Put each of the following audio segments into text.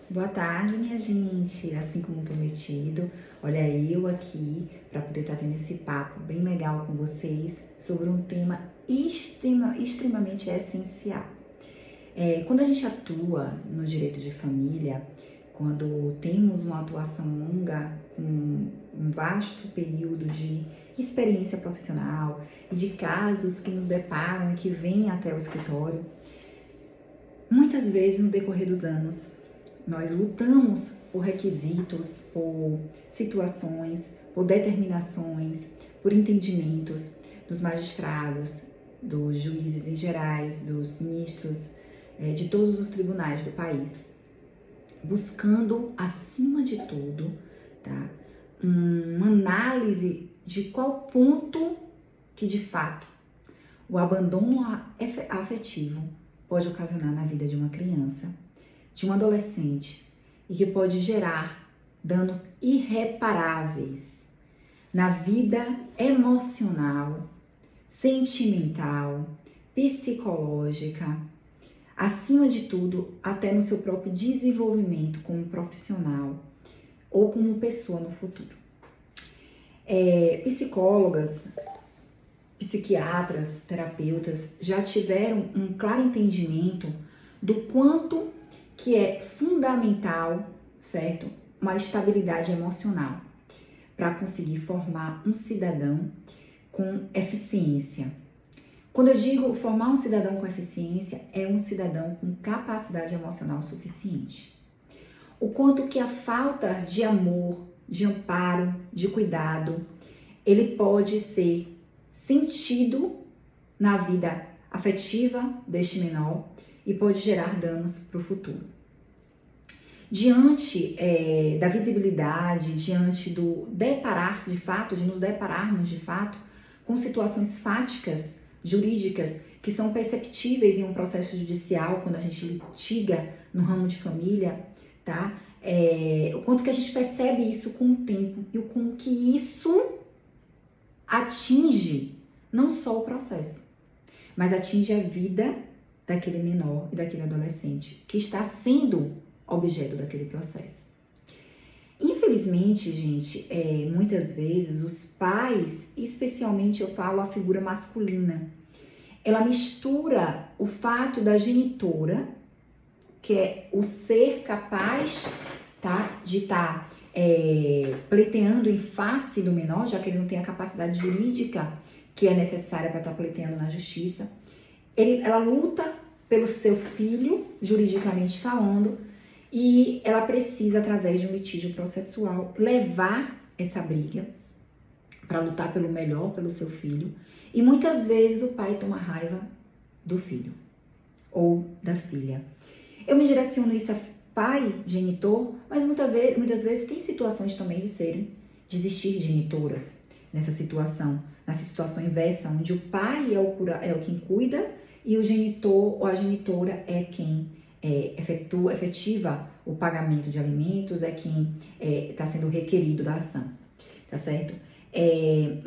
Boa tarde, minha gente. Assim como prometido, olha eu aqui para poder estar tendo esse papo bem legal com vocês sobre um tema extremamente essencial. Quando a gente atua no direito de família, quando temos uma atuação longa, com um vasto período de experiência profissional e de casos que nos deparam e que vêm até o escritório, muitas vezes no decorrer dos anos, nós lutamos por requisitos, por situações, por determinações, por entendimentos dos magistrados, dos juízes em gerais, dos ministros, de todos os tribunais do país, buscando, acima de tudo, tá, uma análise de qual ponto que, de fato, o abandono afetivo pode ocasionar na vida de uma criança, de um adolescente, e que pode gerar danos irreparáveis na vida emocional, sentimental, psicológica, acima de tudo, até no seu próprio desenvolvimento como profissional ou como pessoa no futuro. Psicólogas, psiquiatras, terapeutas já tiveram um claro entendimento do quanto que é fundamental, certo? Uma estabilidade emocional para conseguir formar um cidadão com eficiência. Quando eu digo formar um cidadão com eficiência, é um cidadão com capacidade emocional suficiente. O quanto que a falta de amor, de amparo, de cuidado, ele pode ser sentido na vida afetiva deste menor e pode gerar danos para o futuro. Diante da visibilidade, diante do deparar de fato, de nos depararmos de fato com situações fáticas, jurídicas, que são perceptíveis em um processo judicial, quando a gente litiga no ramo de família, tá? O quanto que a gente percebe isso com o tempo e o como que isso atinge não só o processo, mas atinge a vida daquele menor e daquele adolescente que está sendo objeto daquele processo. Infelizmente, gente, muitas vezes os pais, especialmente eu falo a figura masculina, ela mistura o fato da genitora, que é o ser capaz, tá, de estar pleiteando em face do menor, já que ele não tem a capacidade jurídica que é necessária para estar pleiteando na justiça. Ela luta pelo seu filho, juridicamente falando, e ela precisa, através de um litígio processual, levar essa briga para lutar pelo melhor, pelo seu filho. E muitas vezes o pai toma raiva do filho ou da filha. Eu me direciono isso a pai, genitor, mas muitas vezes tem situações também de existir genitoras nessa situação inversa, onde o pai é o quem cuida e o genitor ou a genitora é quem efetiva o pagamento de alimentos, é quem está sendo requerido da ação, tá certo?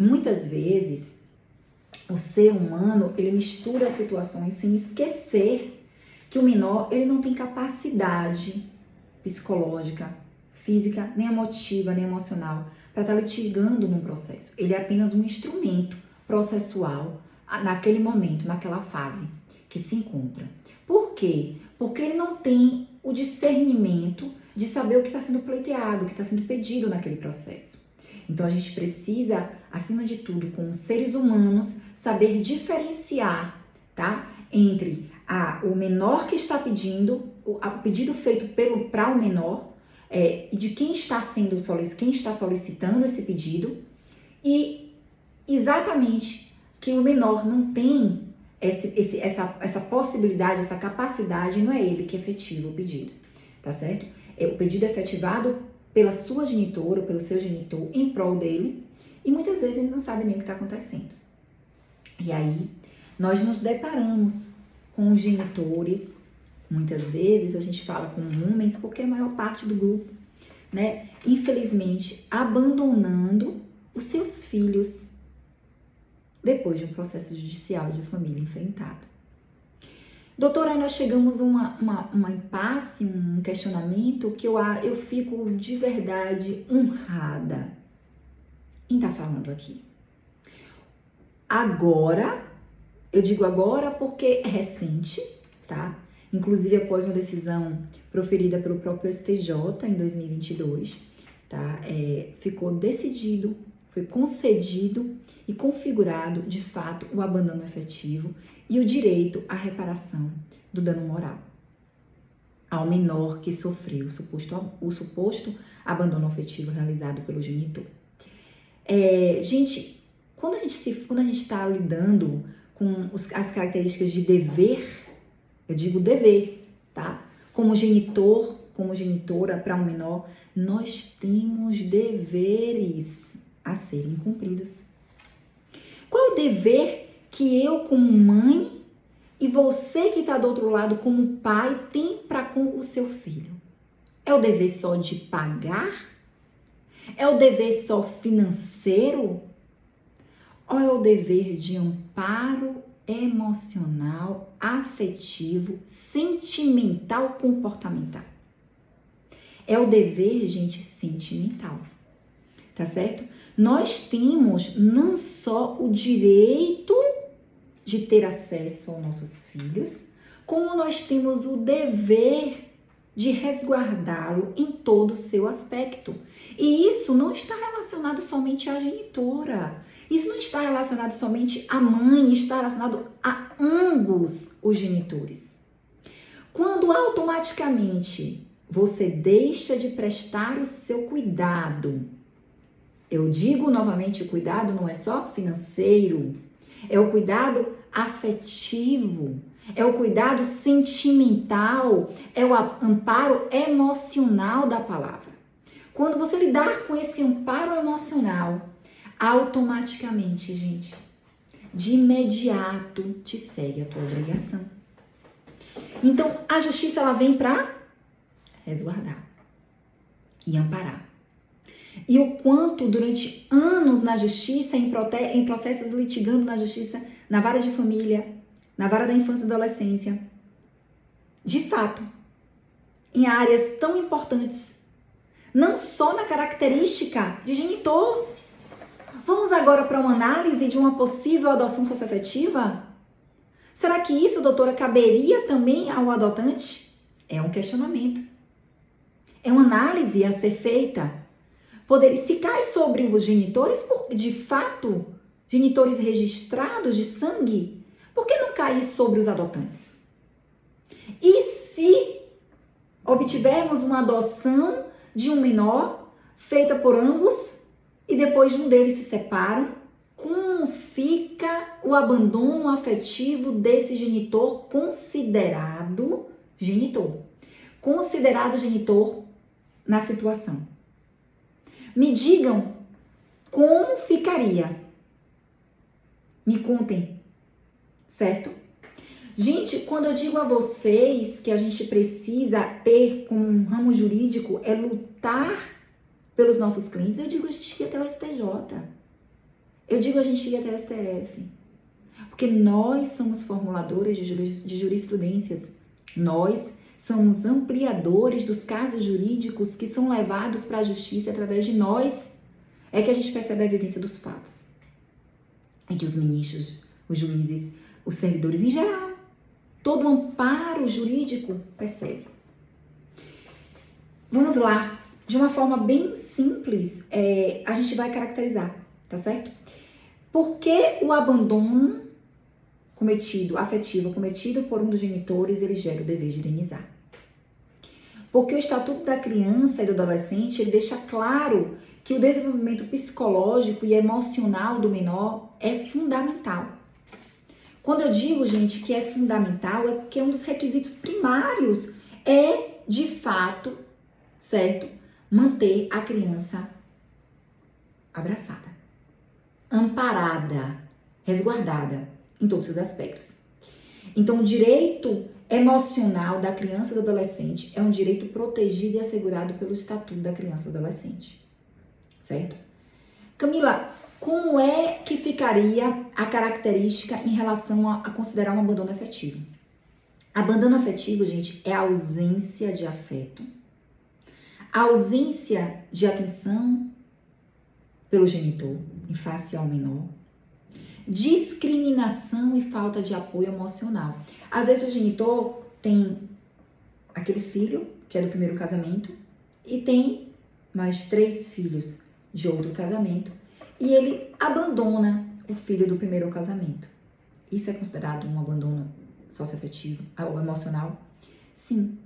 Muitas vezes o ser humano, ele mistura as situações sem esquecer que o menor, ele não tem capacidade psicológica, física, nem emotiva, nem emocional para estar litigando num processo. Ele é apenas um instrumento processual naquele momento, naquela fase que se encontra. Por quê? Porque ele não tem o discernimento de saber o que está sendo pleiteado, o que está sendo pedido naquele processo. Então a gente precisa, acima de tudo, como seres humanos, saber diferenciar, tá? Entre o menor que está pedindo, o pedido feito para o menor, e de quem está solicitando esse pedido, e exatamente que o menor não tem essa possibilidade, essa capacidade, não é ele que efetiva o pedido, tá certo? O pedido é efetivado pela sua genitora, pelo seu genitor, em prol dele, e muitas vezes ele não sabe nem o que está acontecendo. E aí, nós nos deparamos com os genitores, muitas vezes a gente fala com homens, porque é a maior parte do grupo, né? Infelizmente, abandonando os seus filhos depois de um processo judicial de família enfrentado. Doutora, nós chegamos a uma impasse, um questionamento que eu fico de verdade honrada em estar falando aqui. Agora, eu digo agora porque é recente, tá? Inclusive após uma decisão proferida pelo próprio STJ em 2022, tá? Ficou decidido, foi concedido e configurado, de fato, o abandono efetivo e o direito à reparação do dano moral ao menor que sofreu o suposto abandono afetivo realizado pelo genitor. Gente, quando a gente está lidando com as características de dever, eu digo dever, tá? Como genitor, como genitora para um menor, nós temos deveres a serem cumpridos. Qual é o dever que eu, como mãe, e você que está do outro lado, como pai, tem para com o seu filho? É o dever só de pagar? É o dever só financeiro? Ou é o dever de amparo emocional, afetivo, sentimental, comportamental? É o dever, gente, sentimental. Tá certo? Nós temos não só o direito de ter acesso aos nossos filhos, como nós temos o dever de resguardá-lo em todo o seu aspecto. E isso não está relacionado somente à genitora. Isso não está relacionado somente à mãe, está relacionado a ambos os genitores. Quando automaticamente você deixa de prestar o seu cuidado, eu digo novamente, o cuidado não é só financeiro, é o cuidado afetivo, é o cuidado sentimental, é o amparo emocional da palavra. Quando você lidar com esse amparo emocional, automaticamente, gente, de imediato te segue a tua obrigação. Então, a justiça ela vem para resguardar e amparar. E o quanto durante anos na justiça, em processos litigando na justiça, na vara de família, na vara da infância e adolescência, de fato, em áreas tão importantes, não só na característica de genitor. Vamos agora para uma análise de uma possível adoção socioafetiva? Será que isso, doutora, caberia também ao adotante? É um questionamento. É uma análise a ser feita. Se cai sobre os genitores, de fato, genitores registrados de sangue, por que não cai sobre os adotantes? E se obtivermos uma adoção de um menor feita por ambos e depois de um deles se separam, como fica o abandono afetivo desse genitor considerado genitor? Considerado genitor na situação. Me digam como ficaria. Me contem, certo? Gente, quando eu digo a vocês que a gente precisa ter como um ramo jurídico é lutar pelos nossos clientes, eu digo a gente ia até o STJ. Eu digo a gente ia até o STF. Porque nós somos formuladores de jurisprudências. Nós somos ampliadores dos casos jurídicos que são levados para a justiça através de nós. É que a gente percebe a vivência dos fatos. É que os ministros, os juízes, os servidores em geral, todo o amparo jurídico percebe. Vamos lá. De uma forma bem simples, a gente vai caracterizar, tá certo? Por que o abandono afetivo cometido por um dos genitores, ele gera o dever de indenizar? Porque o Estatuto da Criança e do Adolescente, ele deixa claro que o desenvolvimento psicológico e emocional do menor é fundamental. Quando eu digo, gente, que é fundamental, é porque um dos requisitos primários é, de fato, certo? Manter a criança abraçada, amparada, resguardada em todos os aspectos. Então, o direito emocional da criança e do adolescente é um direito protegido e assegurado pelo Estatuto da Criança e do Adolescente, certo? Camila, como é que ficaria a característica em relação a considerar um abandono afetivo? Abandono afetivo, gente, é a ausência de afeto, a ausência de atenção pelo genitor em face ao menor, discriminação e falta de apoio emocional. Às vezes o genitor tem aquele filho que é do primeiro casamento e tem mais 3 filhos de outro casamento e ele abandona o filho do primeiro casamento. Isso é considerado um abandono socioafetivo ou emocional? Sim,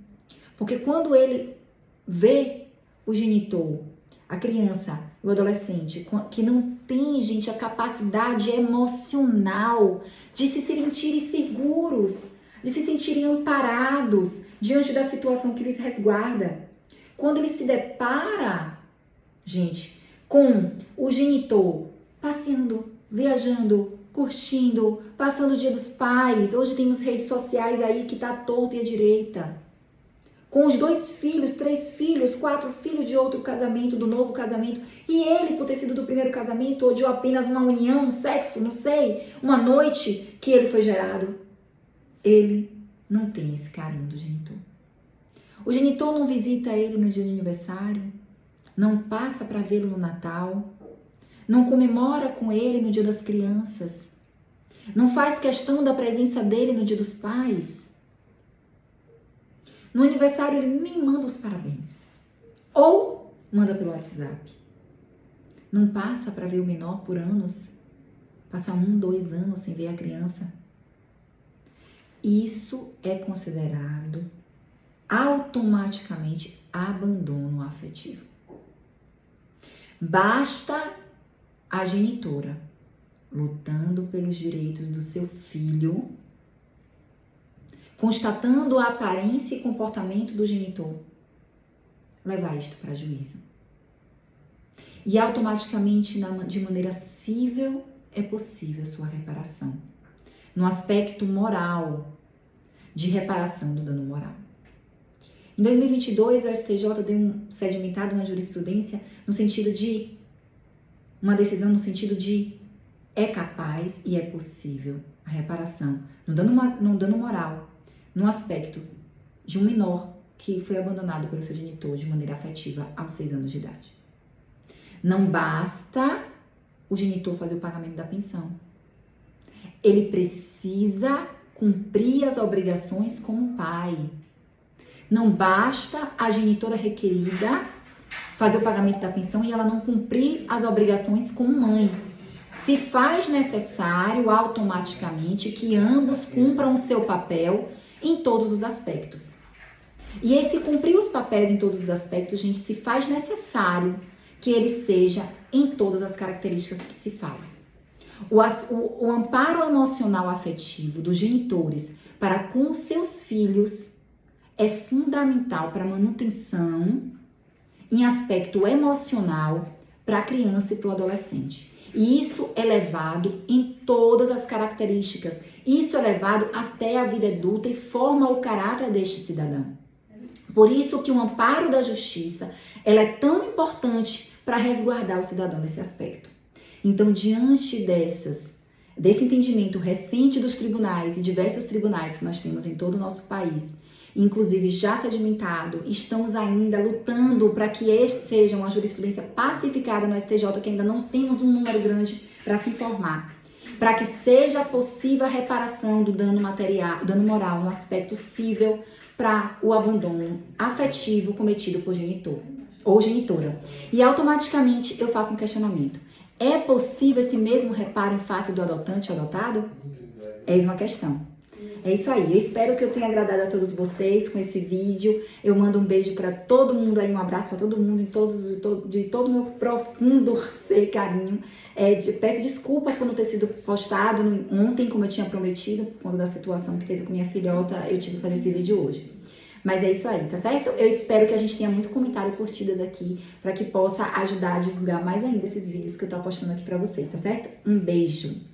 porque quando ele vê o genitor, a criança, o adolescente, que não tem, gente, a capacidade emocional de se sentirem seguros, de se sentirem amparados diante da situação que lhes resguarda. Quando ele se depara, gente, com o genitor passeando, viajando, curtindo, passando o Dia dos Pais. Hoje temos redes sociais aí que tá torta e à direita. Com os 2 filhos, 3 filhos, 4 filhos de outro casamento, do novo casamento. E ele, por ter sido do primeiro casamento, ou de apenas uma união, um sexo, não sei, uma noite que ele foi gerado. Ele não tem esse carinho do genitor. O genitor não visita ele no dia de aniversário, não passa para vê-lo no Natal, não comemora com ele no Dia das Crianças, não faz questão da presença dele no Dia dos Pais. No aniversário ele nem manda os parabéns, ou manda pelo WhatsApp. Não passa para ver o menor por anos, passa 1, 2 anos sem ver a criança. Isso é considerado automaticamente abandono afetivo. Basta a genitora lutando pelos direitos do seu filho, constatando a aparência e comportamento do genitor, levar isto para juízo. E automaticamente, de maneira cível, é possível sua reparação. No aspecto moral, de reparação do dano moral. Em 2022, o STJ deu sedimentado uma jurisprudência no sentido de, uma decisão no sentido de é capaz e é possível a reparação no dano moral, no aspecto de um menor que foi abandonado pelo seu genitor de maneira afetiva aos 6 anos de idade. Não basta o genitor fazer o pagamento da pensão. Ele precisa cumprir as obrigações como pai. Não basta a genitora requerida fazer o pagamento da pensão e ela não cumprir as obrigações como mãe. Se faz necessário automaticamente que ambos cumpram o seu papel em todos os aspectos. E esse cumprir os papéis em todos os aspectos, gente, se faz necessário que ele seja em todas as características que se fala. O amparo emocional afetivo dos genitores para com os seus filhos é fundamental para a manutenção em aspecto emocional para a criança e para o adolescente. E isso é levado em todas as características. Isso é levado até a vida adulta e forma o caráter deste cidadão. Por isso que o amparo da justiça ela é tão importante para resguardar o cidadão nesse aspecto. Então, diante desse entendimento recente dos tribunais e diversos tribunais que nós temos em todo o nosso país, inclusive já sedimentado, estamos ainda lutando para que este seja uma jurisprudência pacificada no STJ, que ainda não temos um número grande para se informar, para que seja possível a reparação do dano material, dano moral no aspecto cível para o abandono afetivo cometido por genitor ou genitora. E automaticamente eu faço um questionamento. É possível esse mesmo reparo em face do adotante ou adotado? Eis uma questão. É isso aí, eu espero que eu tenha agradado a todos vocês com esse vídeo. Eu mando um beijo para todo mundo aí, um abraço para todo mundo, de todo o meu profundo ser carinho. Peço desculpa por não ter sido postado ontem, como eu tinha prometido, por conta da situação que teve com minha filhota, eu tive que fazer esse vídeo hoje. Mas é isso aí, tá certo? Eu espero que a gente tenha muito comentário e curtidas aqui, para que possa ajudar a divulgar mais ainda esses vídeos que eu tô postando aqui para vocês, tá certo? Um beijo!